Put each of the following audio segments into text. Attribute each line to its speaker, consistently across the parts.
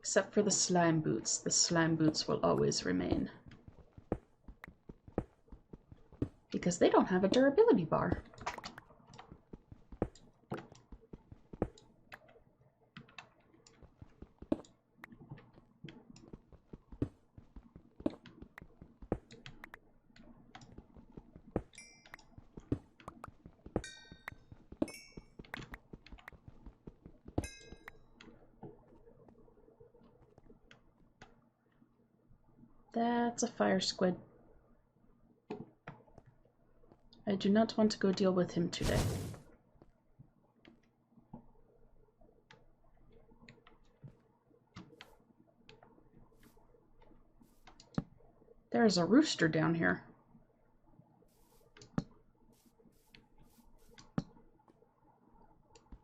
Speaker 1: Except for the slime boots. The slime boots will always remain. Because they don't have a durability bar. That's a fire squid. I do not want to go deal with him today. There's a rooster down here.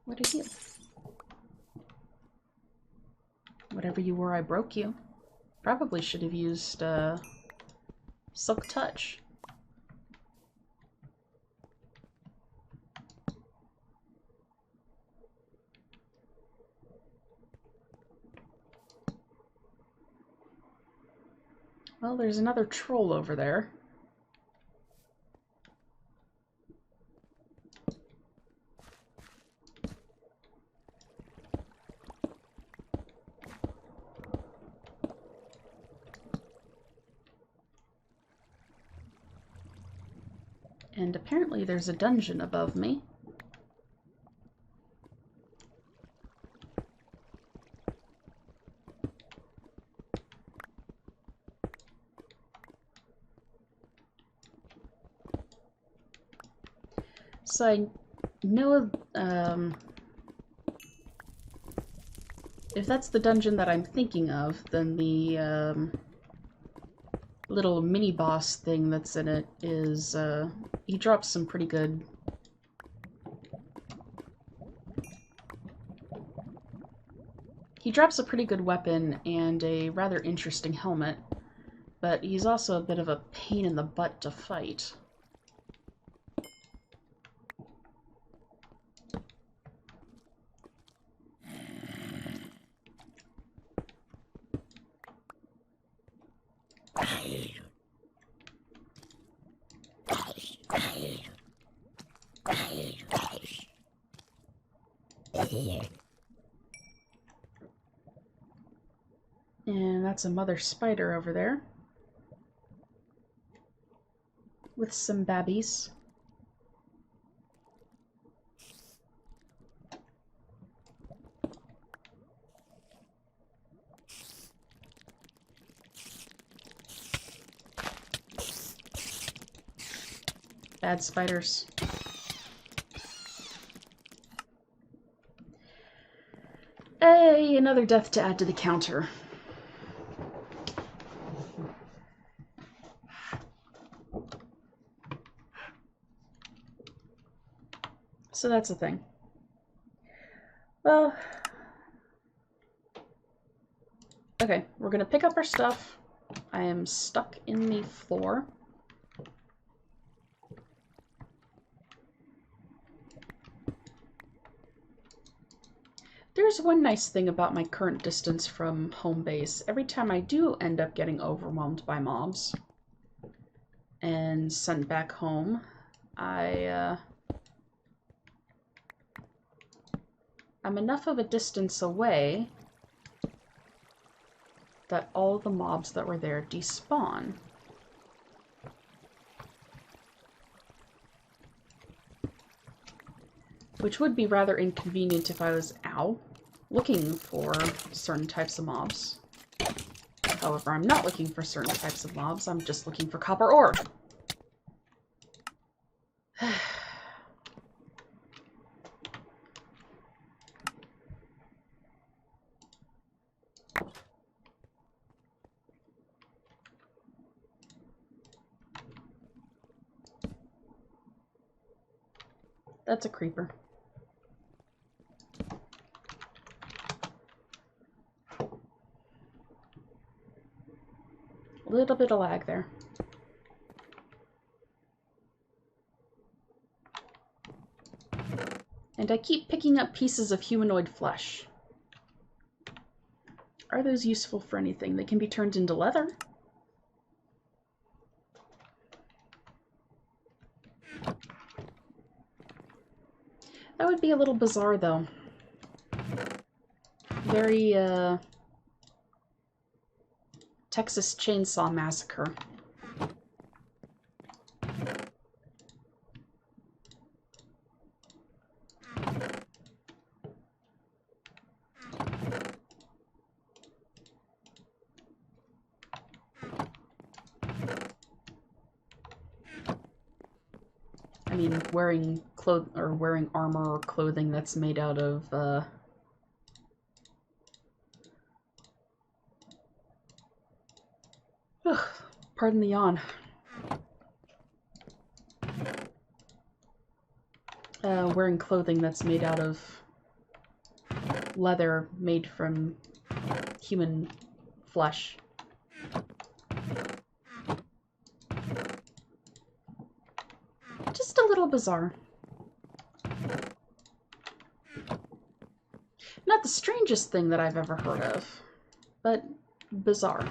Speaker 1: What are you? Whatever you were, I broke you. Probably should have used Silk Touch. Well, there's another troll over there. And apparently there's a dungeon above me. So I know, if that's the dungeon that I'm thinking of, then the little mini-boss thing that's in it is, he drops some pretty good... He drops a pretty good weapon and a rather interesting helmet, but he's also a bit of a pain in the butt to fight. And that's a mother spider over there. With some babbies. Bad spiders. Hey, another death to add to the counter. So that's the thing. Well, okay, we're gonna pick up our stuff. I am stuck in the floor. There's one nice thing about my current distance from home base. Every time I do end up getting overwhelmed by mobs and sent back home, I'm enough of a distance away that all the mobs that were there despawn. Which would be rather inconvenient if I was, looking for certain types of mobs. However, I'm not looking for certain types of mobs, I'm just looking for copper ore. That's a creeper. A little bit of lag there. And I keep picking up pieces of humanoid flesh. Are those useful for anything? They can be turned into leather. That would be a little bizarre, though. Very, Texas Chainsaw Massacre. I mean, wearing armor or clothing that's made out of, ugh, pardon the yawn. Wearing clothing that's made out of leather made from human flesh. Just a little bizarre. Not the strangest thing that I've ever heard of, but bizarre.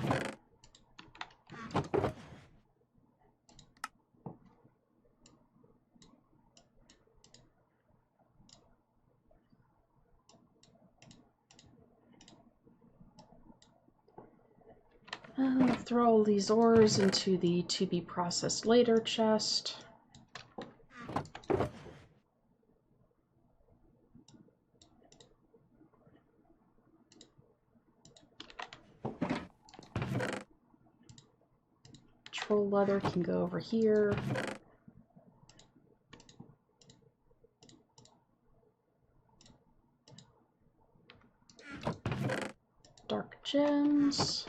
Speaker 1: I'll throw all these ores into the to be processed later chest. Troll leather can go over here. Dark gems.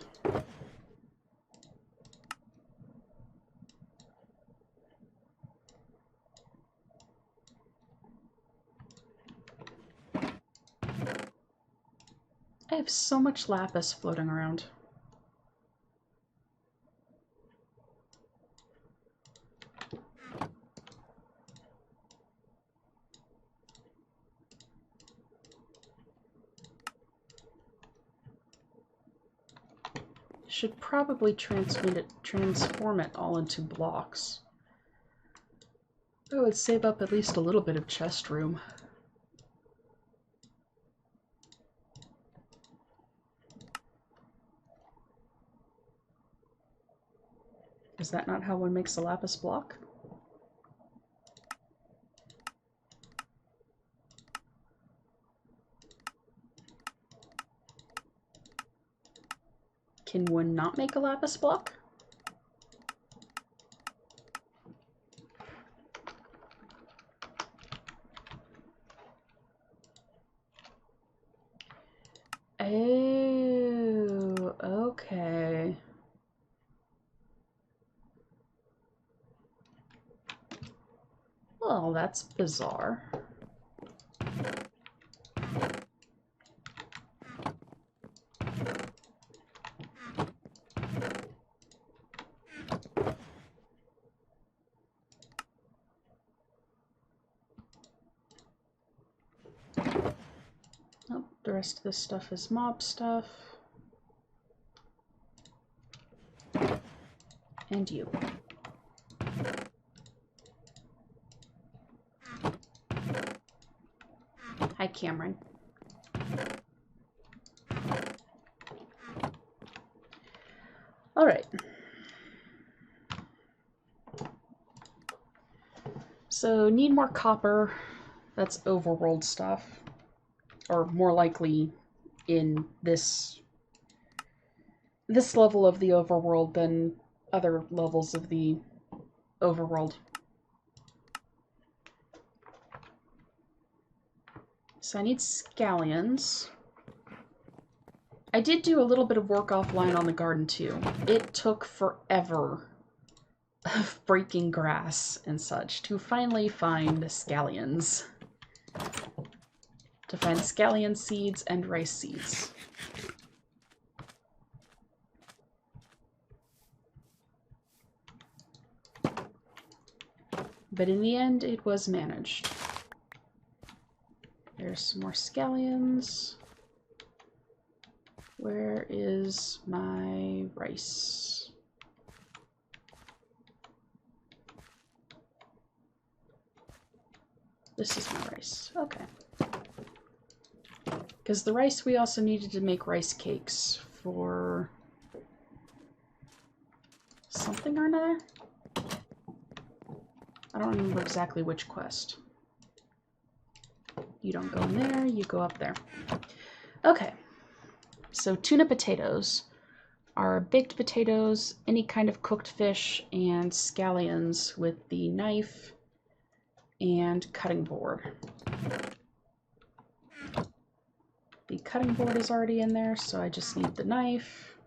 Speaker 1: I have so much lapis floating around. Should probably transform it all into blocks. That would save up at least a little bit of chest room. Is that not how one makes a lapis block? Can one not make a lapis block? Oh, okay. Well, that's bizarre. Oh, the rest of this stuff is mob stuff. And you. Hi, Cameron. All right. So, need more copper. That's overworld stuff. Or more likely in this level of the overworld than other levels of the overworld. So I need scallions. I did do a little bit of work offline on the garden too. It took forever of breaking grass and such to finally find scallions. To find scallion seeds and rice seeds. But in the end, it was managed. There's some more scallions. Where is my rice? This is my rice. Okay. Because the rice, we also needed to make rice cakes for something or another. I don't remember exactly which quest. You don't go in there, you go up there. Okay. So tuna potatoes are baked potatoes, any kind of cooked fish, and scallions with the knife and cutting board. The cutting board is already in there, so I just need the knife.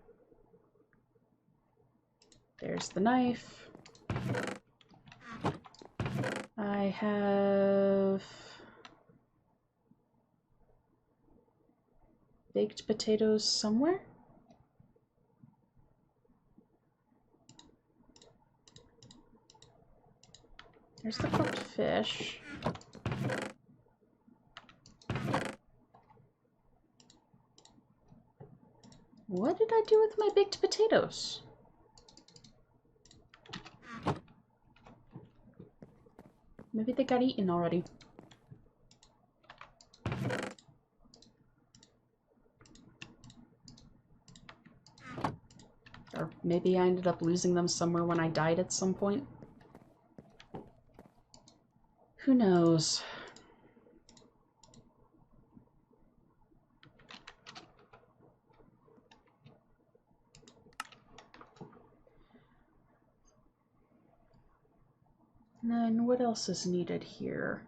Speaker 1: There's the knife. I have baked potatoes somewhere. There's the cooked fish. What did I do with my baked potatoes? Maybe they got eaten already. Or maybe I ended up losing them somewhere when I died at some point. Who knows? And then what else is needed here?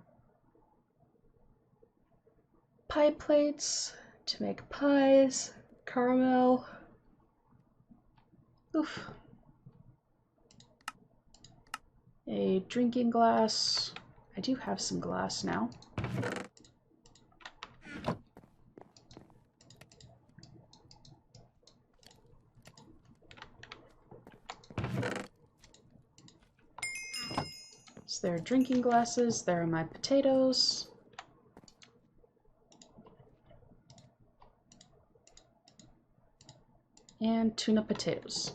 Speaker 1: Pie plates to make pies, caramel. Oof. A drinking glass. I do have some glass now. So there are drinking glasses, there are my potatoes. And tuna potatoes.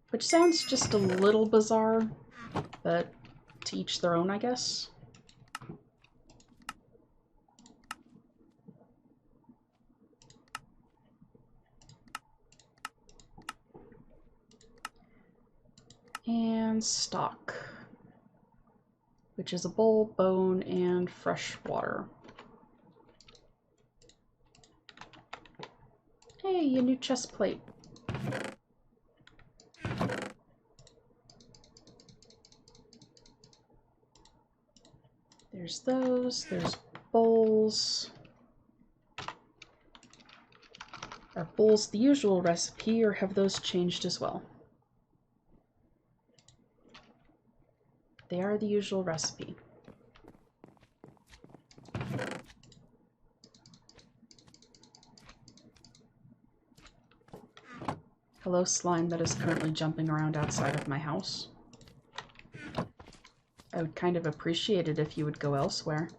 Speaker 1: Which sounds just a little bizarre, but to each their own, I guess. And stock, which is a bowl, bone, and fresh water. Hey, a new chest plate. There's those, there's bowls. Are bowls the usual recipe, or have those changed as well? They are the usual recipe. Hello, slime that is currently jumping around outside of my house. I would kind of appreciate it if you would go elsewhere.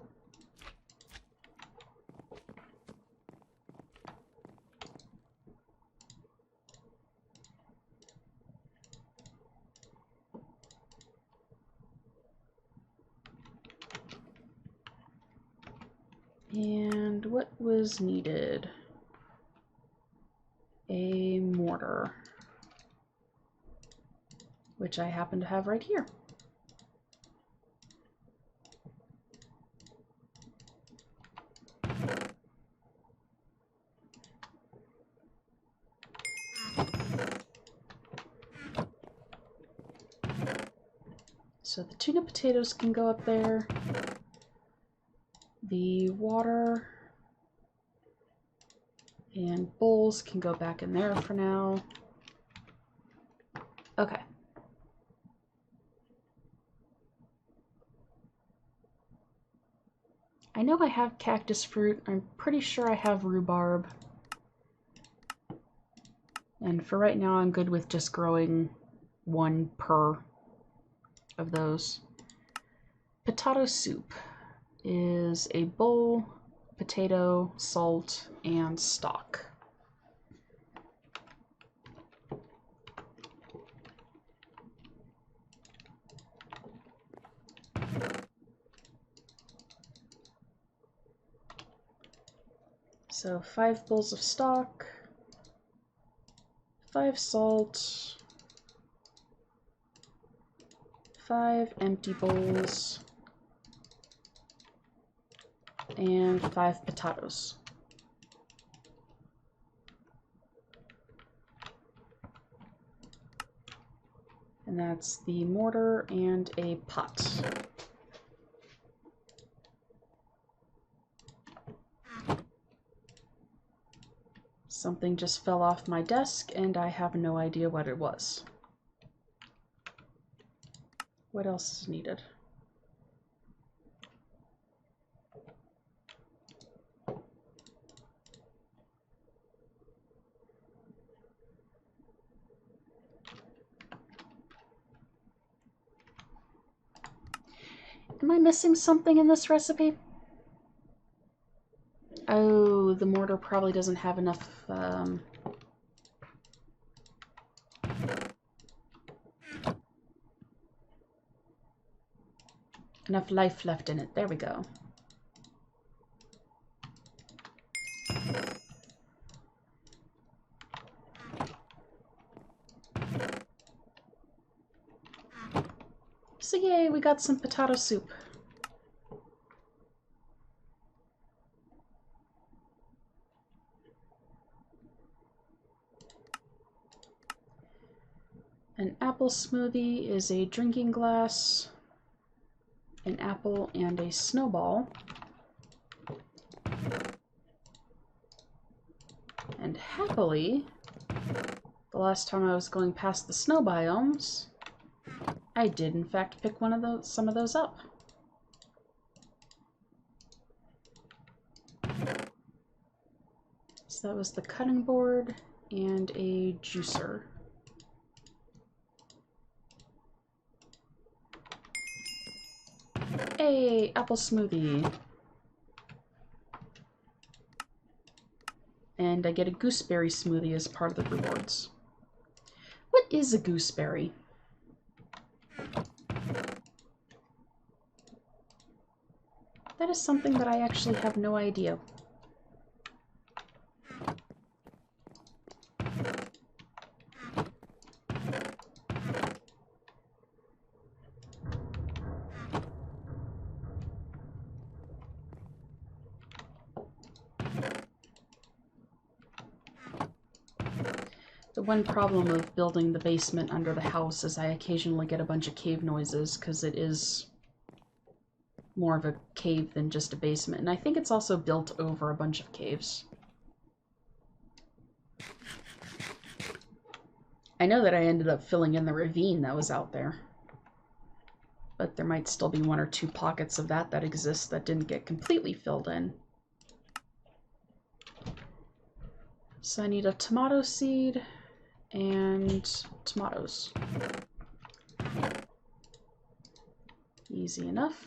Speaker 1: And what was needed? A mortar, which I happen to have right here. So the tuna potatoes can go up there. The water and bowls can go back in there for now. Okay. I know I have cactus fruit. I'm pretty sure I have rhubarb. And for right now, I'm good with just growing one per of those. Potato soup. is a bowl, potato, salt, and stock. So 5 bowls of stock, 5 salt, 5 empty bowls, and 5 potatoes. And that's the mortar and a pot. Something just fell off my desk and I have no idea what it was. What else is needed? Am I missing something in this recipe? Oh, the mortar probably doesn't have enough, enough life left in it. There we go. So yay, we got some potato soup. An apple smoothie is a drinking glass, an apple, and a snowball. And happily, the last time I was going past the snow biomes, I did in fact pick some of those up. So that was the cutting board and a juicer. Hey, apple smoothie. And I get a gooseberry smoothie as part of the rewards. What is a gooseberry? That is something that I actually have no idea. The one problem of building the basement under the house is I occasionally get a bunch of cave noises because it is more of a cave than just a basement. And I think it's also built over a bunch of caves. I know that I ended up filling in the ravine that was out there. But there might still be 1 or 2 pockets of that exist that didn't get completely filled in. So I need a tomato seed and tomatoes. Easy enough.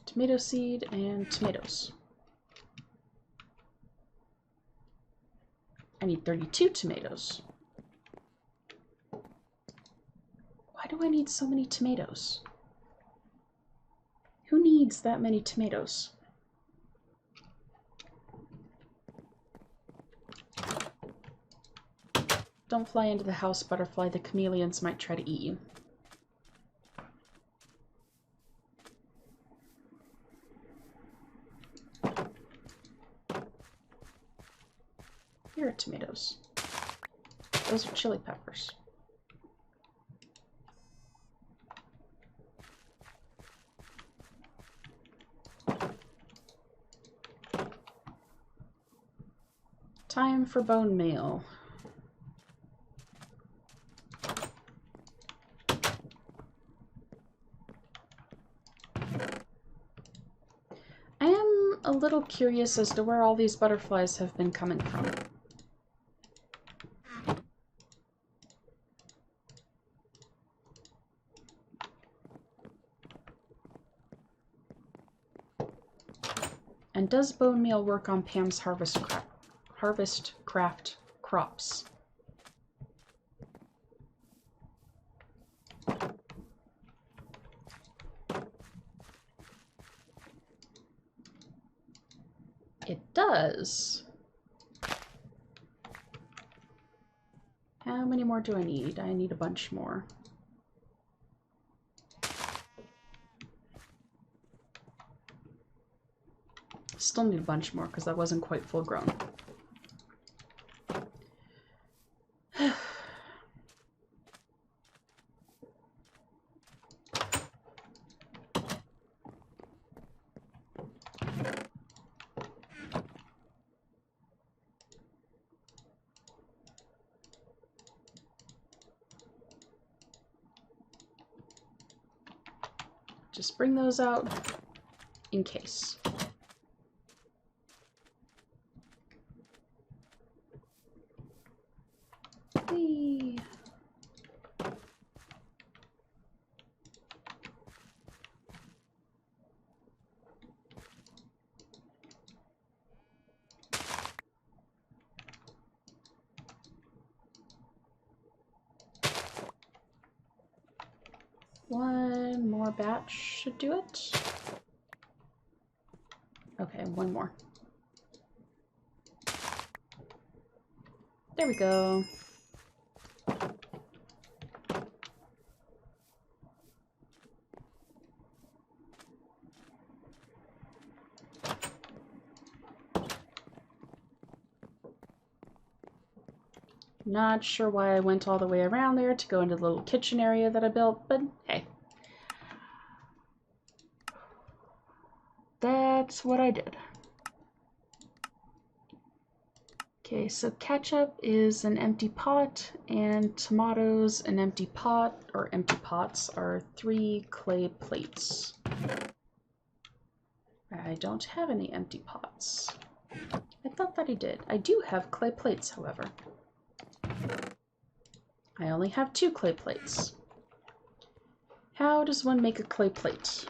Speaker 1: Tomato seed and tomatoes. I need 32 tomatoes. Why do I need so many tomatoes? Who needs that many tomatoes? Don't fly into the house, butterfly. The chameleons might try to eat you. Here are tomatoes. Those are chili peppers. Time for bone meal. I am a little curious as to where all these butterflies have been coming from. And does bone meal work on Pam's harvest craft crops? It does. How many more do I need? I need a bunch more. Still need a bunch more because I wasn't quite full grown. Just bring those out in case. Whee! One more batch should do it. Okay, one more. There we go. Not sure why I went all the way around there to go into the little kitchen area that I built, but hey. That's what I did. Okay, so ketchup is an empty pot, and tomatoes an empty pot, or empty pots, are 3 clay plates. I don't have any empty pots. I thought that I did. I do have clay plates, however. I only have 2 clay plates. How does one make a clay plate?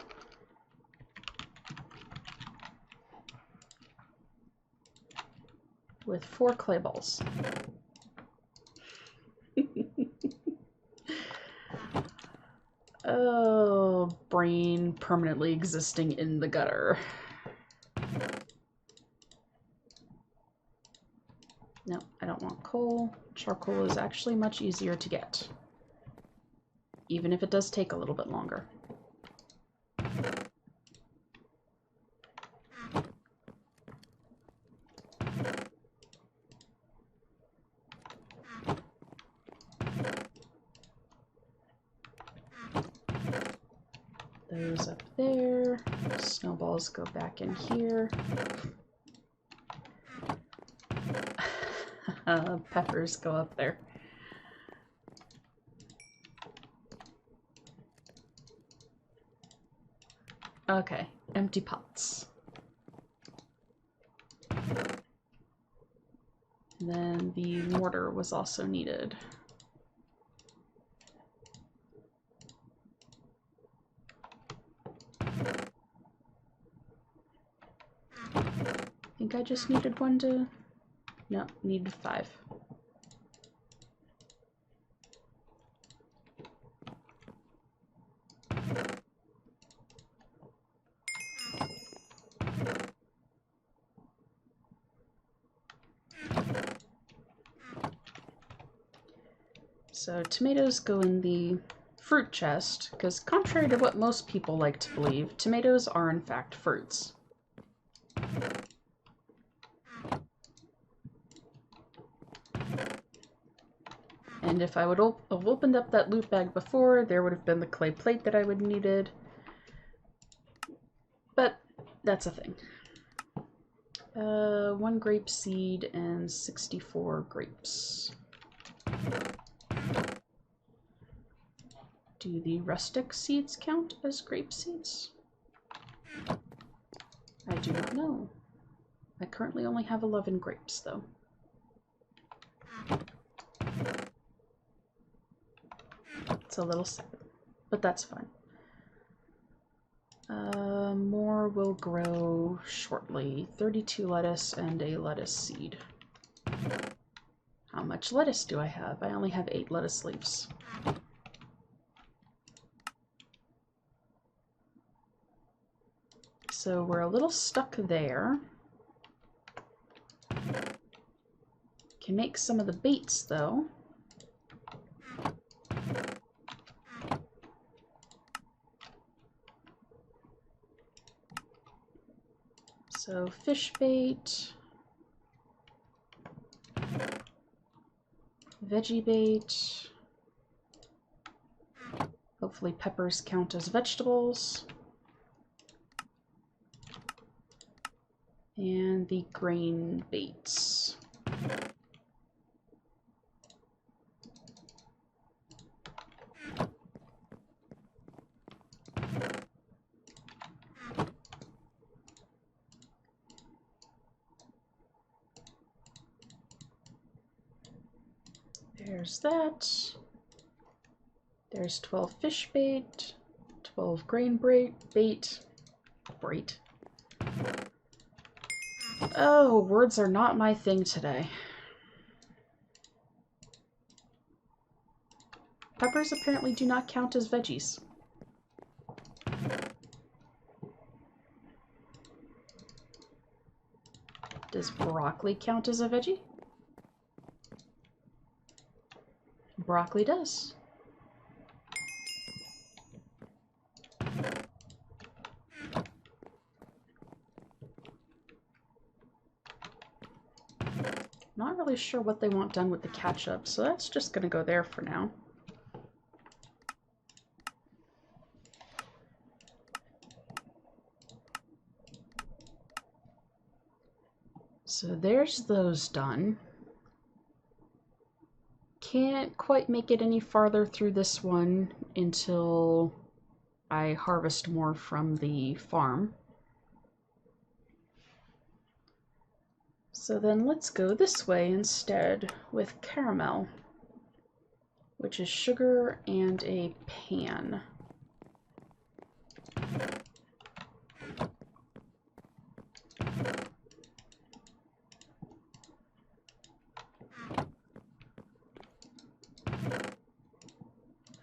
Speaker 1: With 4 clay balls. Oh, brain permanently existing in the gutter. No, I don't want coal. Charcoal is actually much easier to get. Even if it does take a little bit longer. Those up there. Snowballs go back in here. Peppers go up there. Okay, empty pots. Then the mortar was also needed. I think I just needed one to... No, needed 5. So tomatoes go in the fruit chest, because contrary to what most people like to believe, tomatoes are in fact fruits. And if I would have opened up that loot bag before, there would have been the clay plate that I would have needed. But that's a thing. 1 grape seed and 64 grapes. Do the rustic seeds count as grape seeds? I do not know. I currently only have 11 grapes, though. It's a little sad, but that's fine. More will grow shortly. 32 lettuce and a lettuce seed. How much lettuce do I have? I only have 8 lettuce leaves. So we're a little stuck there. Can make some of the baits though. So fish bait, veggie bait, hopefully peppers count as vegetables, and the grain baits. There's that. There's 12 fish bait, 12 grain bait. Oh, words are not my thing today. Peppers apparently do not count as veggies. Does broccoli count as a veggie? Broccoli does. Not really sure what they want done with the ketchup, so that's just gonna go there for now. So there's those done. Can't quite make it any farther through this one until I harvest more from the farm. So then let's go this way instead with caramel, which is sugar and a pan.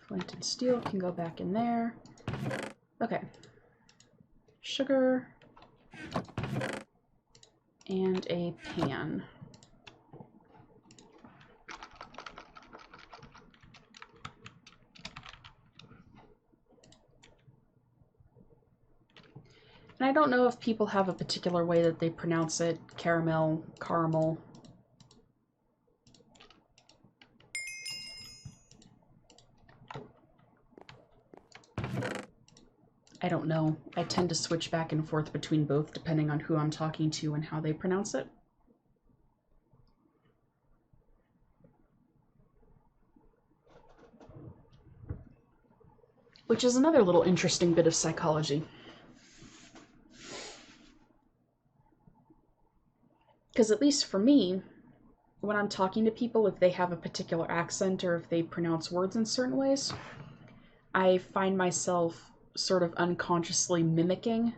Speaker 1: Flint and steel can go back in there. Okay. Sugar and a pan. And I don't know if people have a particular way that they pronounce it. Caramel, caramel. I don't know. I tend to switch back and forth between both depending on who I'm talking to and how they pronounce it. Which is another little interesting bit of psychology. Because at least for me, when I'm talking to people, if they have a particular accent or if they pronounce words in certain ways, I find myself sort of unconsciously mimicking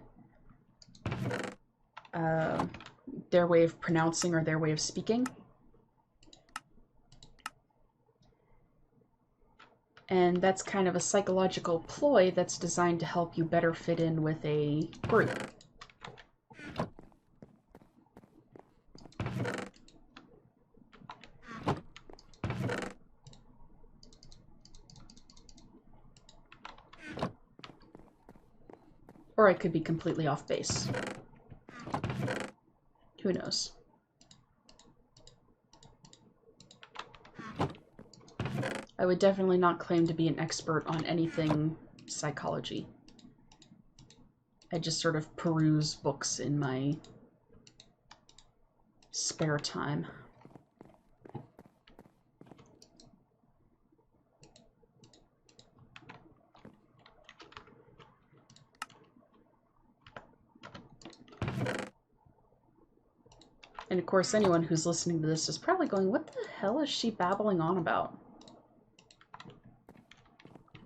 Speaker 1: their way of pronouncing or their way of speaking. And that's kind of a psychological ploy that's designed to help you better fit in with a group. Or I could be completely off base. Who knows? I would definitely not claim to be an expert on anything psychology. I just sort of peruse books in my spare time. And of course, anyone who's listening to this is probably going, what the hell is she babbling on about?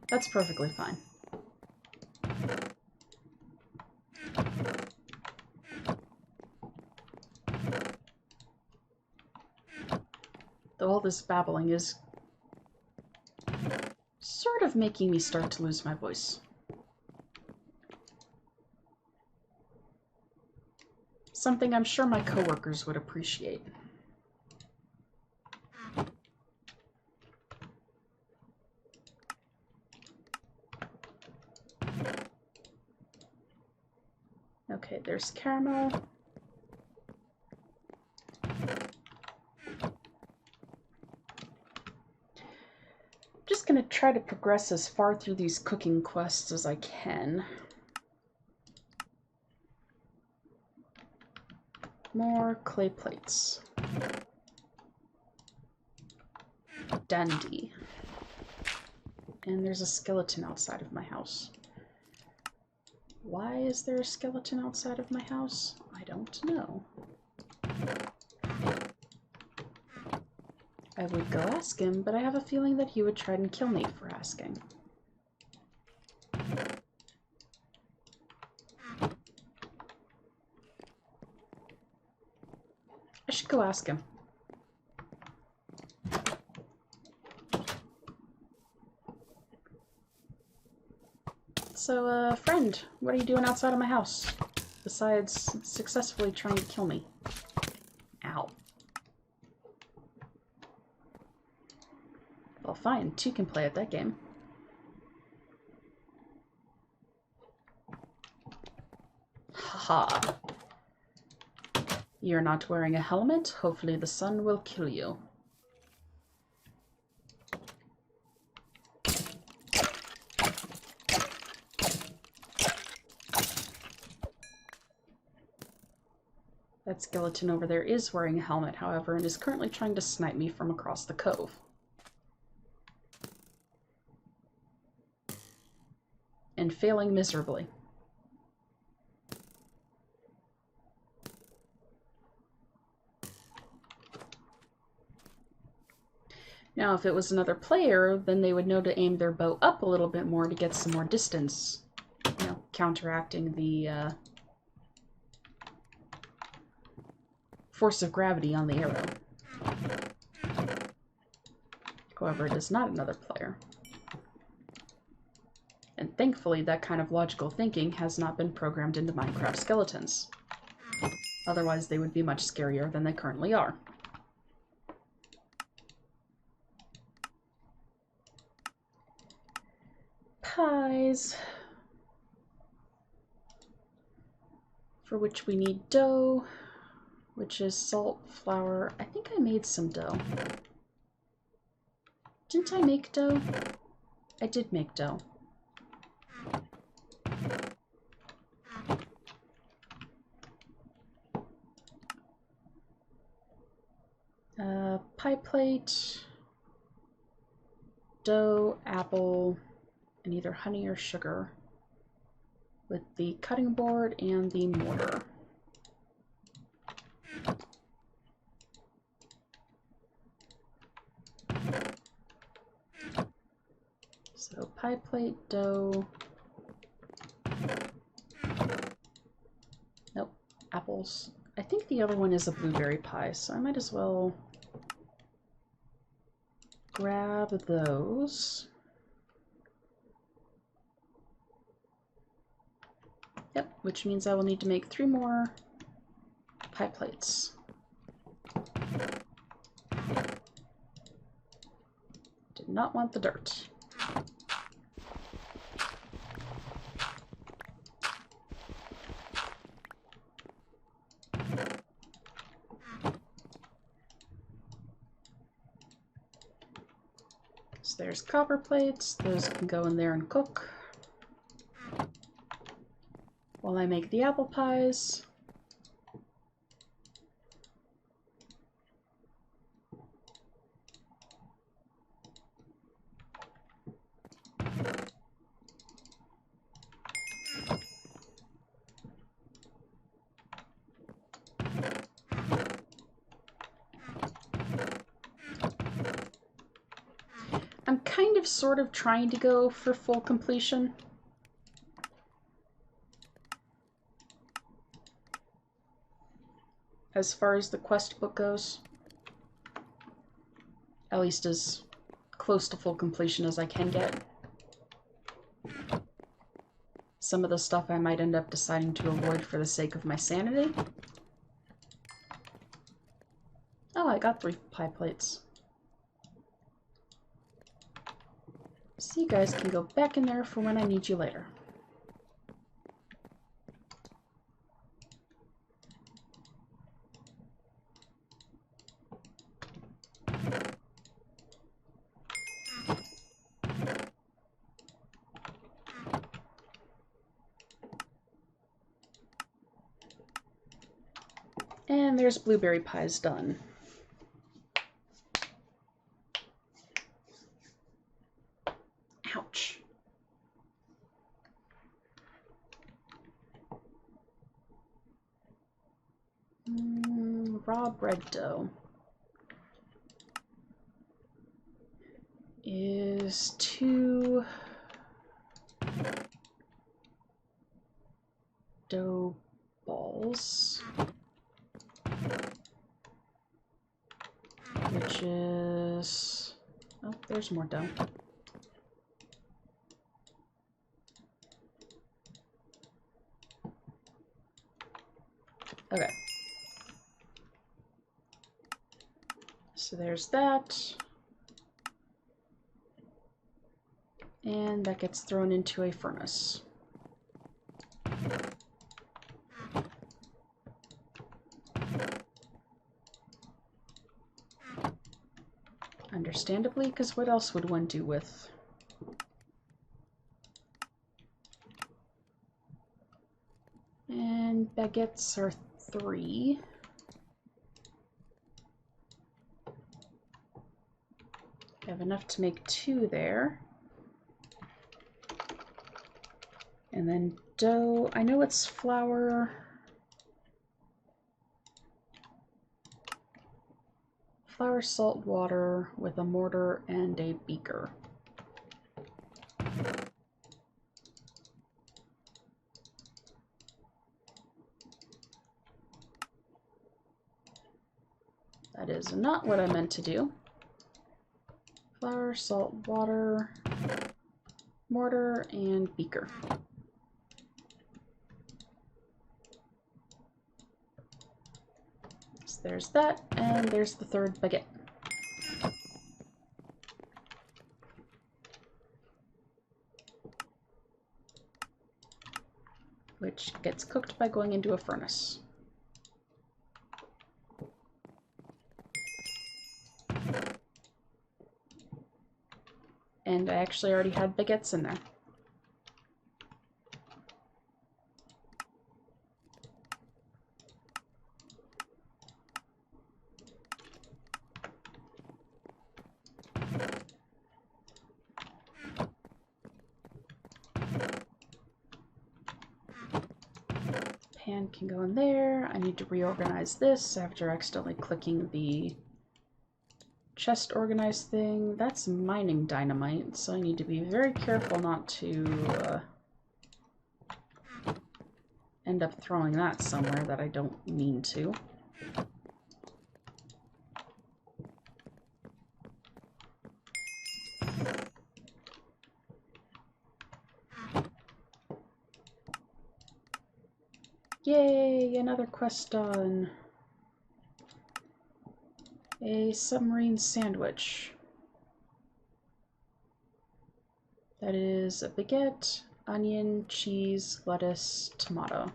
Speaker 1: That's perfectly fine. Though all this babbling is sort of making me start to lose my voice. Something I'm sure my coworkers would appreciate. Okay, there's caramel. Just gonna try to progress as far through these cooking quests as I can. More clay plates. Dandy. And there's a skeleton outside of my house. Why is there a skeleton outside of my house? I don't know. I would go ask him, but I have a feeling that he would try and kill me for asking. I should go ask him. So, friend, what are you doing outside of my house? Besides successfully trying to kill me. Ow. Well, fine. Two can play at that game. Haha. You're not wearing a helmet. Hopefully the sun will kill you. That skeleton over there is wearing a helmet, however, and is currently trying to snipe me from across the cove. And failing miserably. Now, if it was another player, then they would know to aim their bow up a little bit more to get some more distance. You know, counteracting the force of gravity on the arrow. However, it is not another player. And thankfully, that kind of logical thinking has not been programmed into Minecraft skeletons. Otherwise, they would be much scarier than they currently are. Pies. For which we need dough, which is salt, flour. I think I made some dough. Didn't I make dough? I did make dough. Pie plate, dough, apple, and either honey or sugar with the cutting board and the mortar. So pie plate, dough. Nope, apples. I think the other one is a blueberry pie, so I might as well grab those. Yep, which means I will need to make 3 more pie plates. Did not want the dirt. So there's copper plates. Those can go in there and cook. While I make the apple pies. I'm kind of sort of trying to go for full completion. As far as the quest book goes. At least as close to full completion as I can get. Some of the stuff I might end up deciding to avoid for the sake of my sanity. Oh, I got 3 pie plates. So you guys can go back in there for when I need you later. And there's blueberry pies done. Ouch. Raw bread dough is 2 dough balls, which is, oh, there's more dough. Okay. So there's that. And that gets thrown into a furnace. Understandably, because what else would one do with... And baguettes are 3. I have enough to make 2 there. And then dough, I know it's flour. Flour, salt, water with a mortar and a beaker. That is not what I meant to do. Flour, salt, water, mortar, and beaker. So there's that, and there's the 3rd baguette. Which gets cooked by going into a furnace. And I actually already had baguettes in there. Pan can go in there. I need to reorganize this after accidentally clicking the chest organized thing. That's mining dynamite, so I need to be very careful not to end up throwing that somewhere that I don't mean to. Yay, another quest done. A submarine sandwich. That is a baguette, onion, cheese, lettuce, tomato.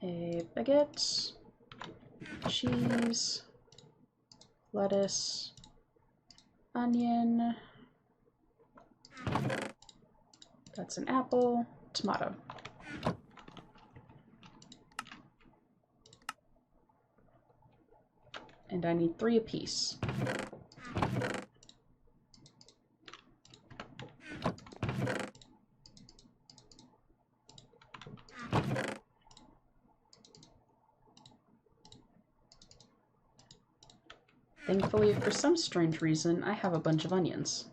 Speaker 1: A baguette, cheese, lettuce, onion, that's an apple, tomato. And I need 3 apiece. Thankfully, for some strange reason, I have a bunch of onions.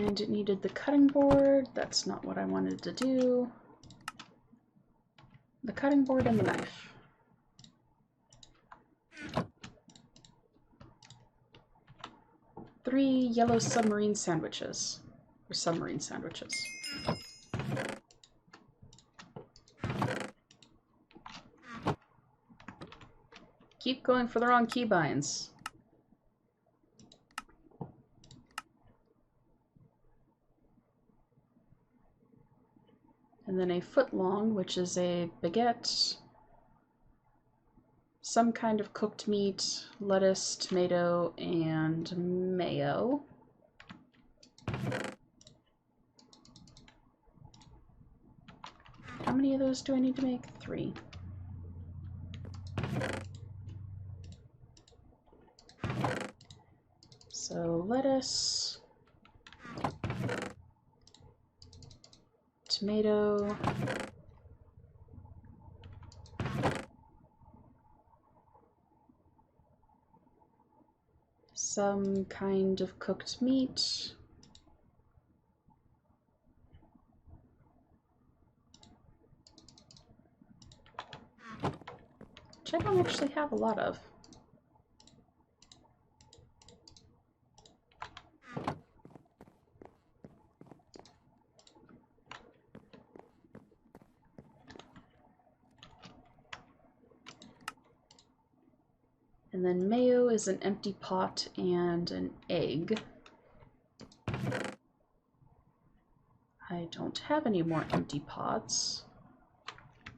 Speaker 1: And it needed the cutting board. That's not what I wanted to do. The cutting board and the knife. Three yellow submarine sandwiches. Or submarine sandwiches. Keep going for the wrong keybinds. And then a foot long, which is a baguette, some kind of cooked meat, lettuce, tomato, and mayo. How many of those do I need to make? 3. So lettuce, tomato, some kind of cooked meat, which I don't actually have a lot of. And then mayo is an empty pot and an egg. I don't have any more empty pots.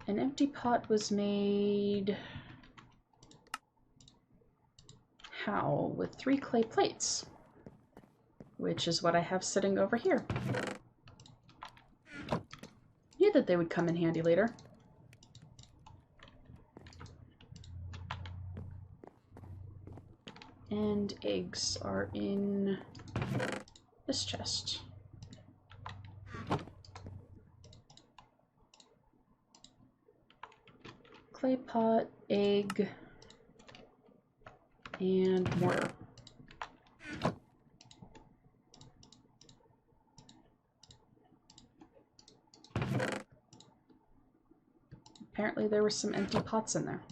Speaker 1: An empty pot was made... how? With 3 clay plates, which is what I have sitting over here. Knew that they would come in handy later. And eggs are in this chest. Clay pot, egg, and mortar. Apparently there were some empty pots in there.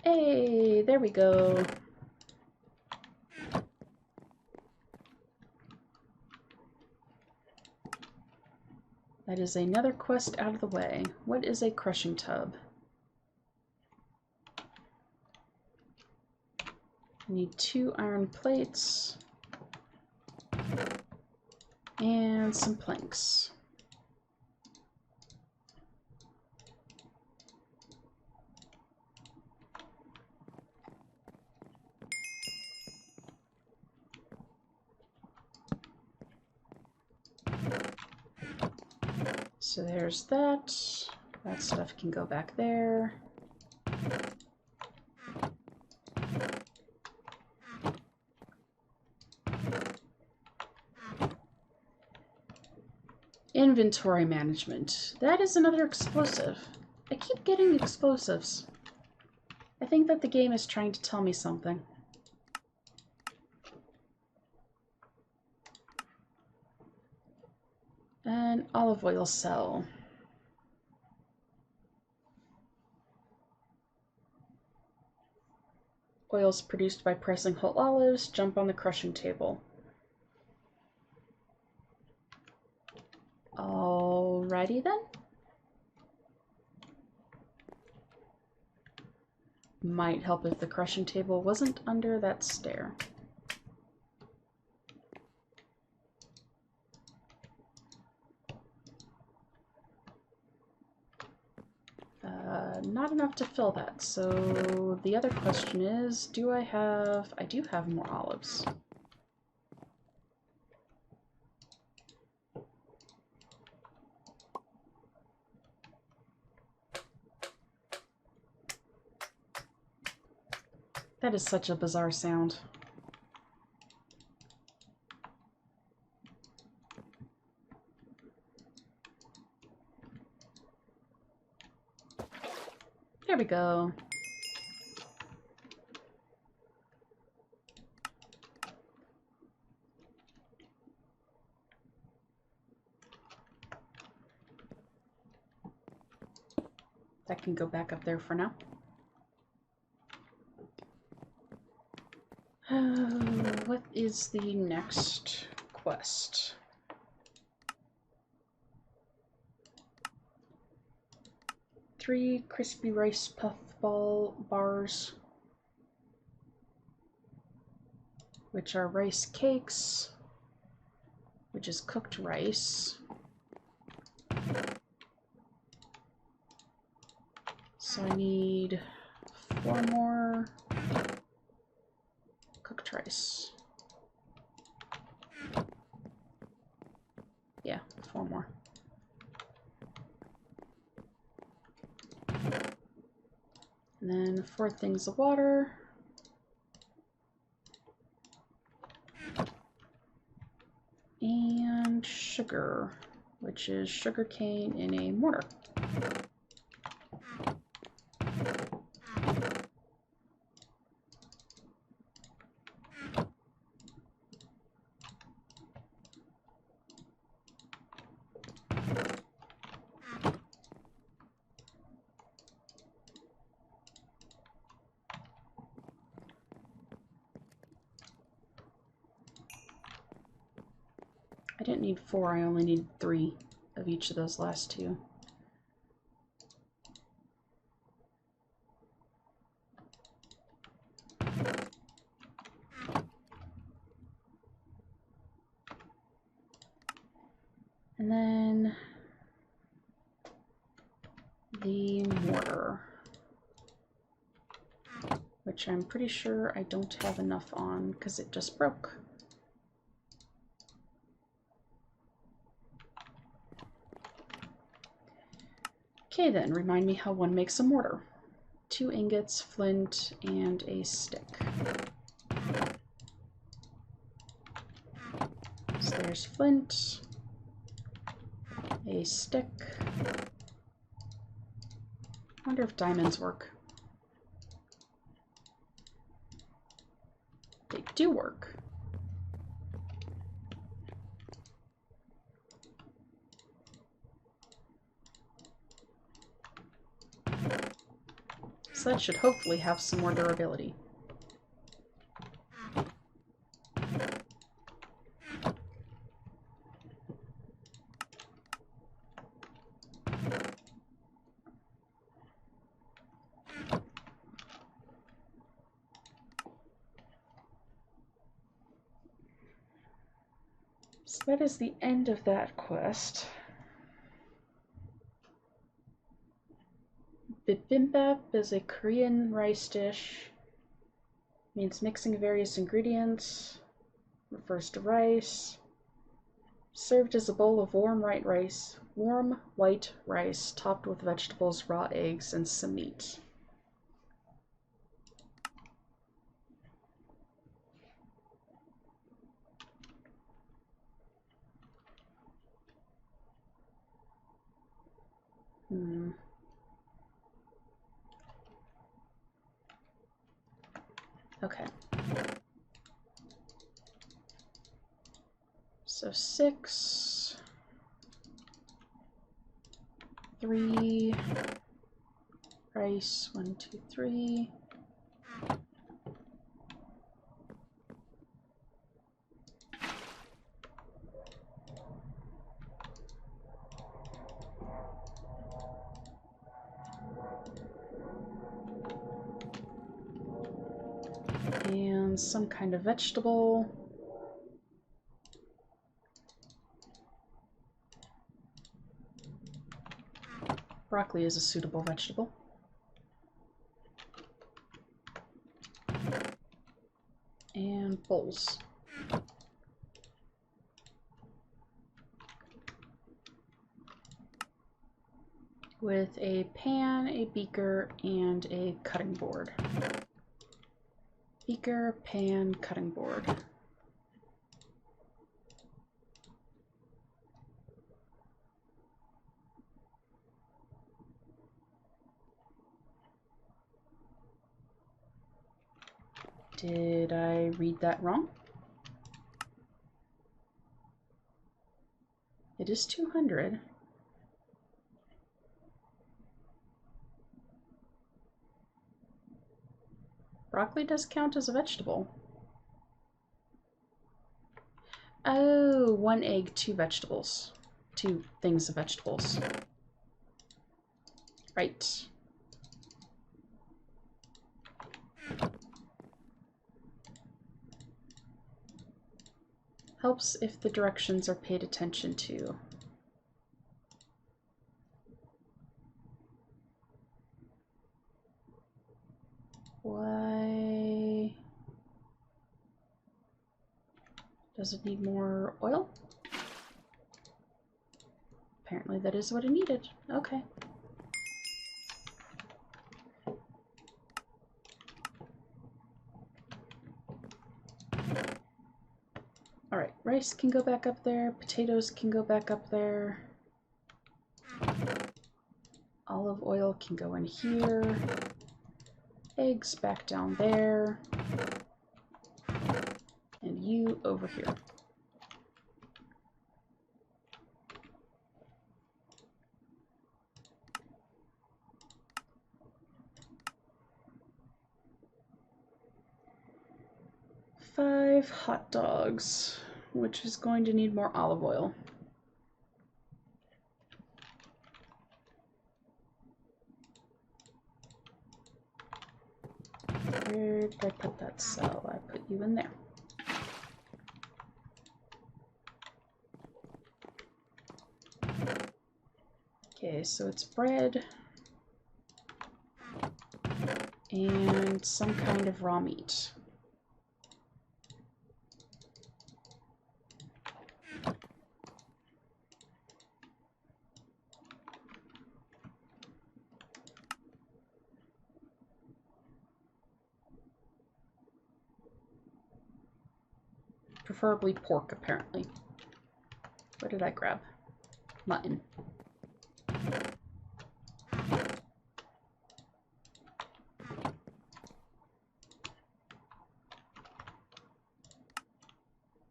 Speaker 1: Hey, there we go. That is another quest out of the way. What is a crushing tub? I need 2 iron plates and some planks. So there's that. That stuff can go back there. Inventory management. That is another explosive. I keep getting explosives. I think that the game is trying to tell me something. An olive oil cell. Oils produced by pressing whole olives. Jump on the crushing table. Alrighty then. Might help if the crushing table wasn't under that stair. Not enough to fill that, so the other question is, I do have more olives. That is such a bizarre sound. There we go. That can go back up there for now. What is the next quest? Three crispy rice puff bars, which are rice cakes, which is cooked rice. So I need 4 more cooked rice. Yeah, 4 more. And then 4 things of water. And sugar, which is sugar cane in a mortar. I didn't need 4, I only need 3 of each of those last 2. And then the mortar, which I'm pretty sure I don't have enough on because it just broke. Okay then, remind me how one makes a mortar. 2 ingots, flint, and a stick. So there's flint, a stick. I wonder if diamonds work. They do work. So that should hopefully have some more durability. So that is the end of that quest. Bimba is a Korean rice dish. Means mixing various ingredients. Refers to rice. Served as a bowl of warm white rice topped with vegetables, raw eggs, and some meat. Okay. So 6, 3, rice, 1, 2, 3. And some kind of vegetable. Broccoli is a suitable vegetable. And bowls. With a pan, a beaker, and a cutting board. Beaker, pan, cutting board. Did I read that wrong? It is 200. Broccoli does count as a vegetable. Oh, 1 egg, 2 vegetables. 2 things of vegetables. Right. Helps if the directions are paid attention to. Why does it need more oil? Apparently that is what it needed. Okay. Alright, rice can go back up there, potatoes can go back up there. Olive oil can go in here. Eggs back down there. And you over here. Five hot dogs, which is going to need more olive oil. Where did I put that cell? I put you in there. Okay, so it's bread and some kind of raw meat. Preferably pork, apparently. What did I grab? Mutton.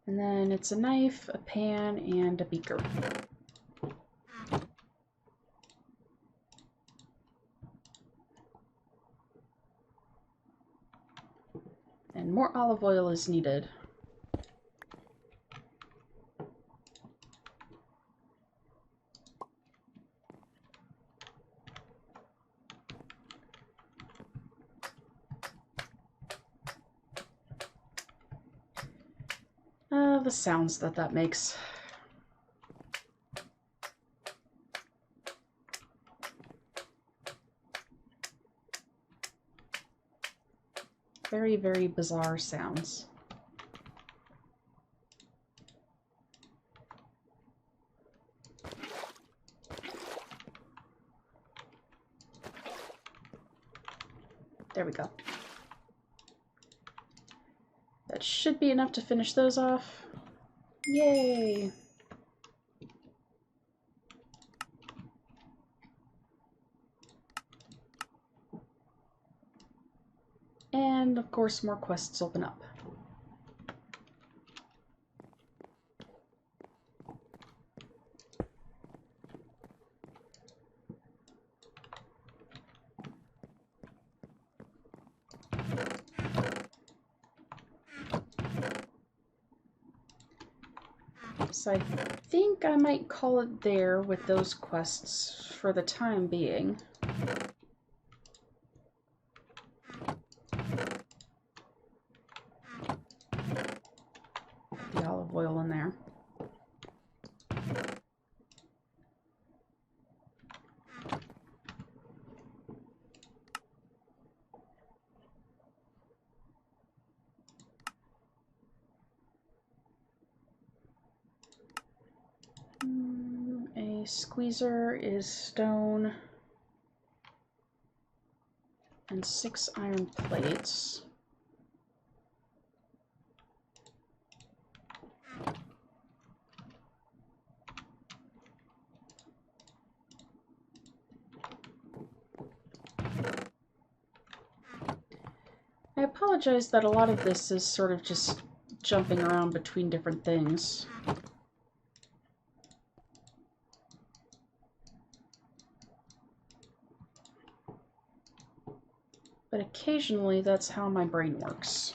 Speaker 1: And then it's a knife, a pan, and a beaker. And more olive oil is needed. The sounds that makes. Very, very bizarre sounds. There we go. That should be enough to finish those off. Yay! And of course more quests open up. So I think I might call it there with those quests for the time being. The olive oil in there. A squeezer is stone and 6 iron plates. I apologize that a lot of this is sort of just jumping around between different things. But occasionally that's how my brain works.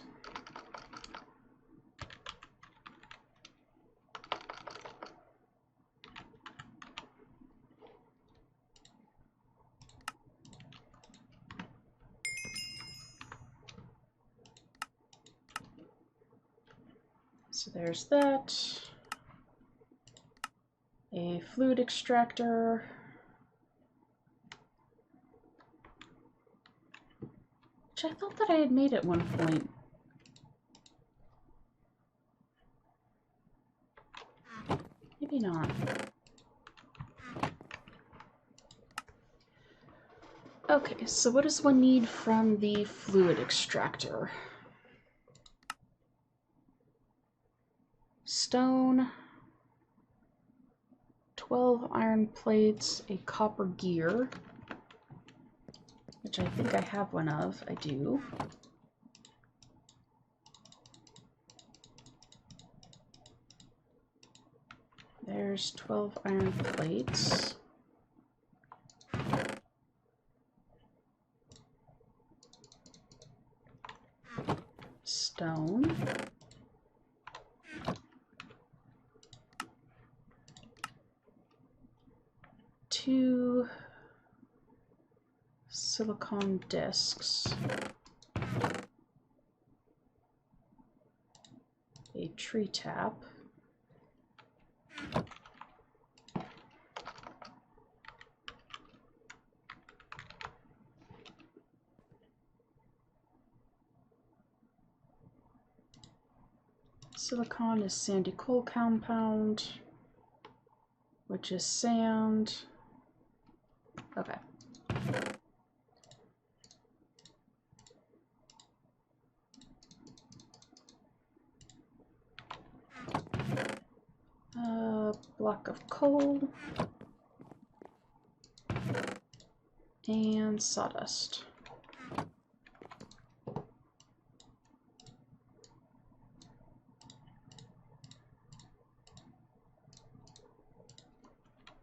Speaker 1: So there's that. A fluid extractor. Which I thought that I had made at one point. Maybe not. Okay, so what does one need from the fluid extractor? Stone, 12 iron plates, a copper gear, which I think I have one of. I do. There's 12 iron plates. Stone. Two silicone discs. A tree tap. Silicon is sandy coal compound, which is sand. Okay. Block of coal and sawdust.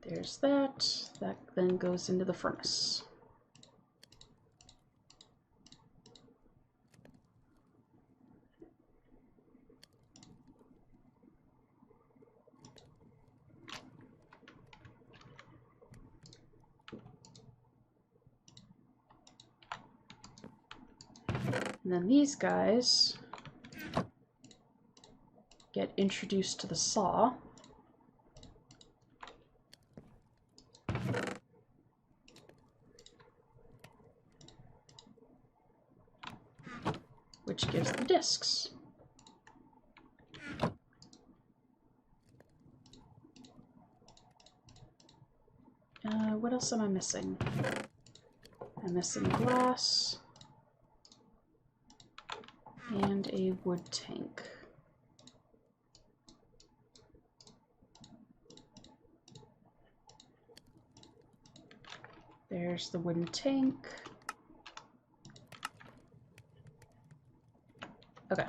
Speaker 1: There's that. That then goes into the furnace. And then these guys get introduced to the saw. Which gives the discs. What else am I missing? I'm missing glass and a wood tank. There's the wooden tank. Okay.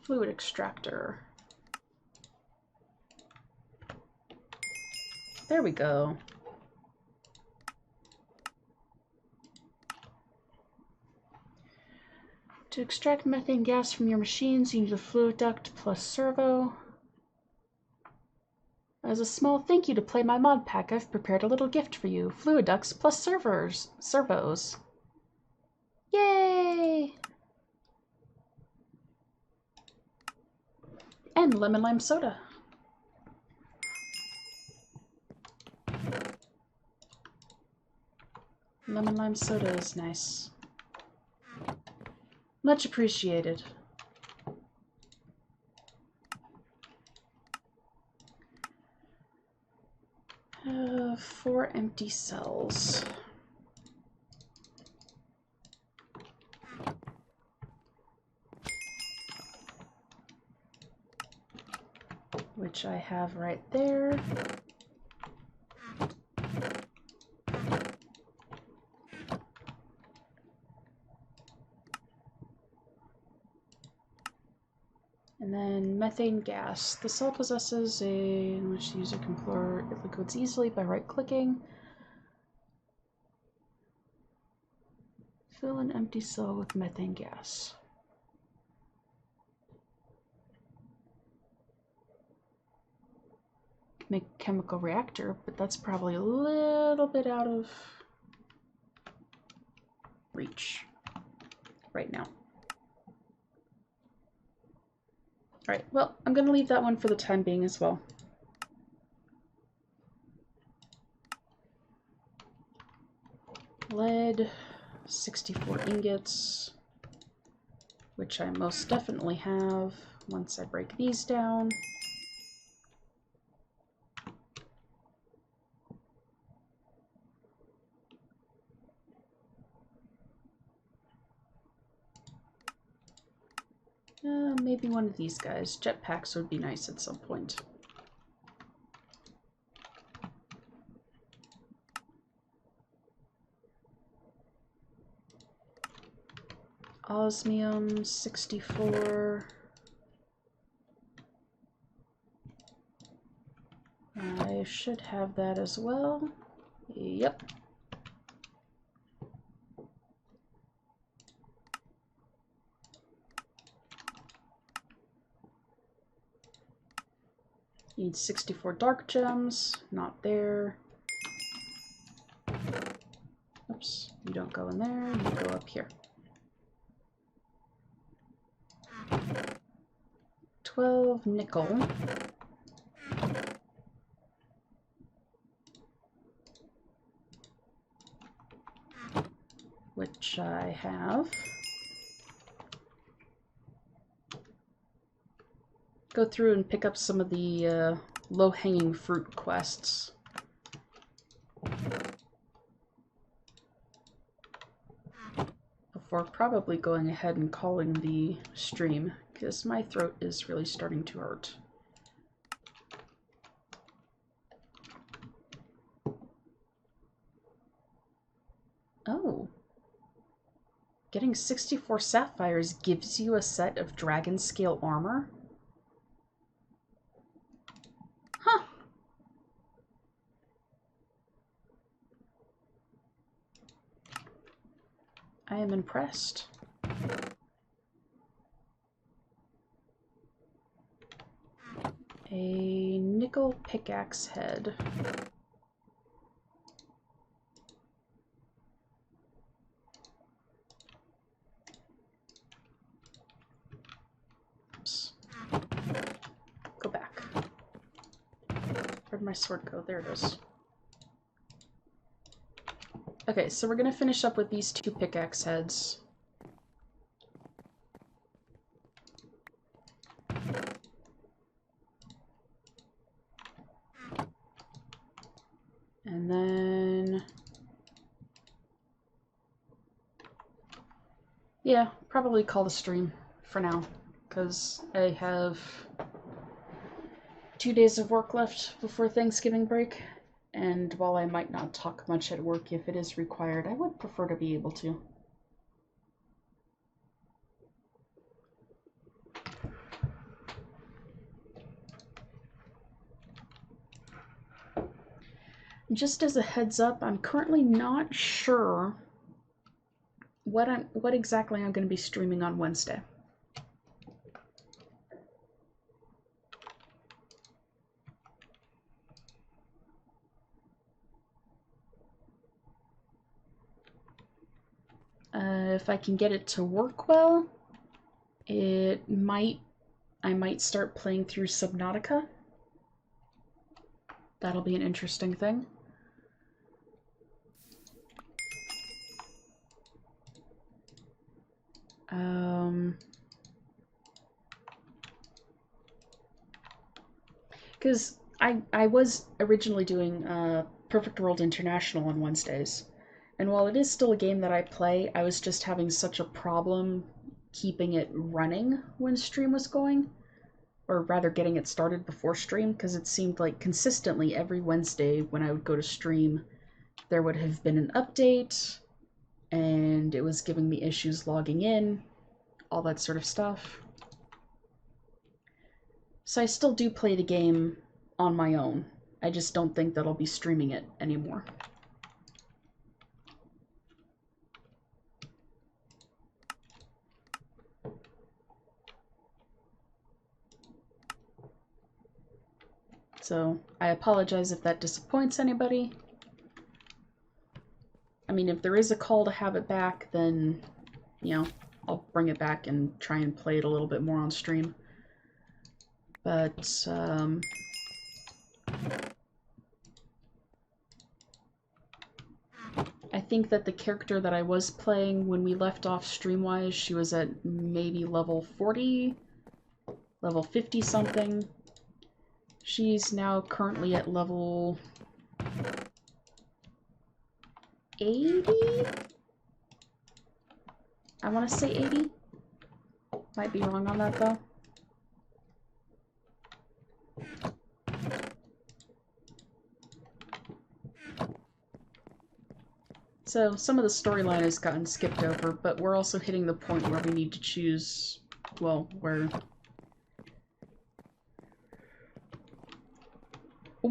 Speaker 1: Fluid extractor. There we go. To extract methane gas from your machines, you need a fluid duct plus servo. As a small thank you to play my mod pack, I've prepared a little gift for you. Fluid ducts plus servos. Yay! And lemon lime soda. Lemon lime soda is nice. Much appreciated. 4 empty cells. which I have right there. And then methane gas. The cell possesses in which the user can pour liquids easily by right-clicking. Fill an empty cell with methane gas. Make a chemical reactor, but that's probably a little bit out of reach right now. Alright, well, I'm going to leave that one for the time being as well. Lead, 64 ingots, which I most definitely have once I break these down. Maybe one of these guys. Jetpacks would be nice at some point. Osmium, 64. I should have that as well. Yep. Need 64 dark gems, not there. Oops, you don't go in there, you go up here. 12 nickel. Which I have. Go through and pick up some of the low-hanging fruit quests. Before probably going ahead and calling the stream, because my throat is really starting to hurt. Oh. Getting 64 sapphires gives you a set of dragon scale armor? Huh. I am impressed. A nickel pickaxe head. Oops. Go back. Where'd my sword go? There it is. Okay, so we're gonna finish up with these two pickaxe heads. And then... yeah, probably call the stream for now, because I have 2 days of work left before Thanksgiving break. And while I might not talk much at work if it is required, I would prefer to be able to. Just as a heads up, I'm currently not sure what exactly I'm going to be streaming on Wednesday. If I can get it to work well, I might start playing through Subnautica. That'll be an interesting thing. Because I was originally doing Perfect World International on Wednesdays. And while it is still a game that I play, I was just having such a problem keeping it running when stream was going. or rather getting it started before stream, because it seemed like consistently every Wednesday when I would go to stream, there would have been an update, and it was giving me issues logging in, all that sort of stuff. So I still do play the game on my own. I just don't think that I'll be streaming it anymore. So I apologize if that disappoints anybody. I mean, if there is a call to have it back, then, you know, I'll bring it back and try and play it a little bit more on stream. But, I think that the character that I was playing when we left off stream-wise, she was at maybe level 40, level 50 something. She's now currently at level 80? I want to say 80. Might be wrong on that though. So some of the storyline has gotten skipped over, but we're also hitting the point where we need to choose, well, where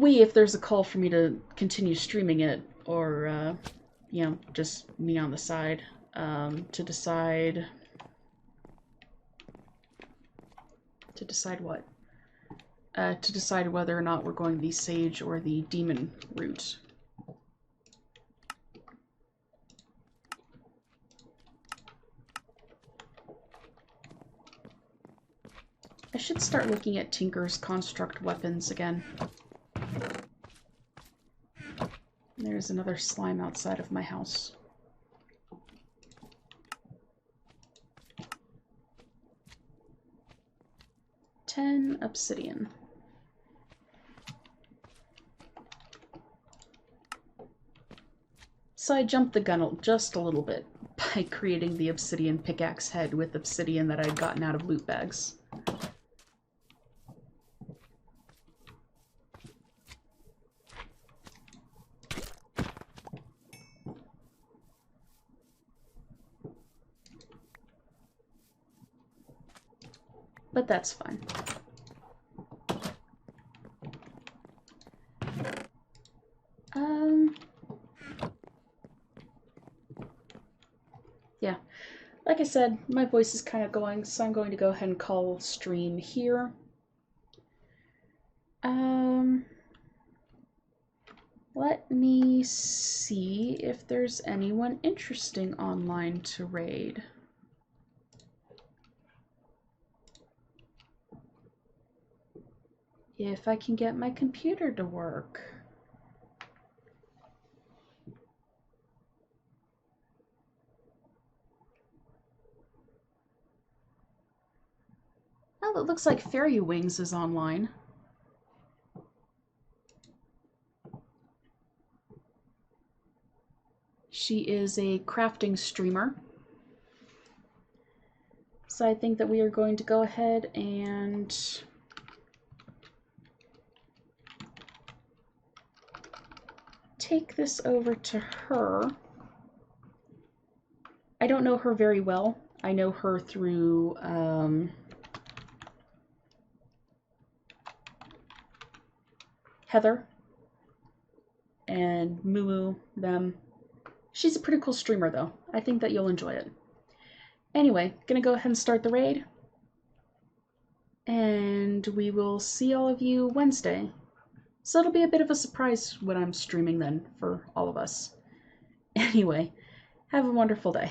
Speaker 1: if there's a call for me to continue streaming it, or, you know, just me on the side, to decide what? To decide whether or not we're going the Sage or the Demon route. I should start looking at Tinker's construct weapons again. There's another slime outside of my house. Ten obsidian. So I jumped the gun just a little bit by creating the obsidian pickaxe head with obsidian that I'd gotten out of loot bags. But that's fine. Yeah. Like I said, my voice is kind of going, so I'm going to go ahead and call stream here. Let me see if there's anyone interesting online to raid. If I can get my computer to work. Well, it looks like Fairy Wings is online. She is a crafting streamer. So I think that we are going to go ahead and take this over to her. I don't know her very well. I know her through Heather and Moo, them. She's a pretty cool streamer though. I think that you'll enjoy it. Anyway, gonna go ahead and start the raid. And we will see all of you Wednesday. So it'll be a bit of a surprise when I'm streaming then for all of us. Anyway, have a wonderful day.